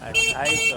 2800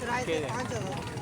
5,000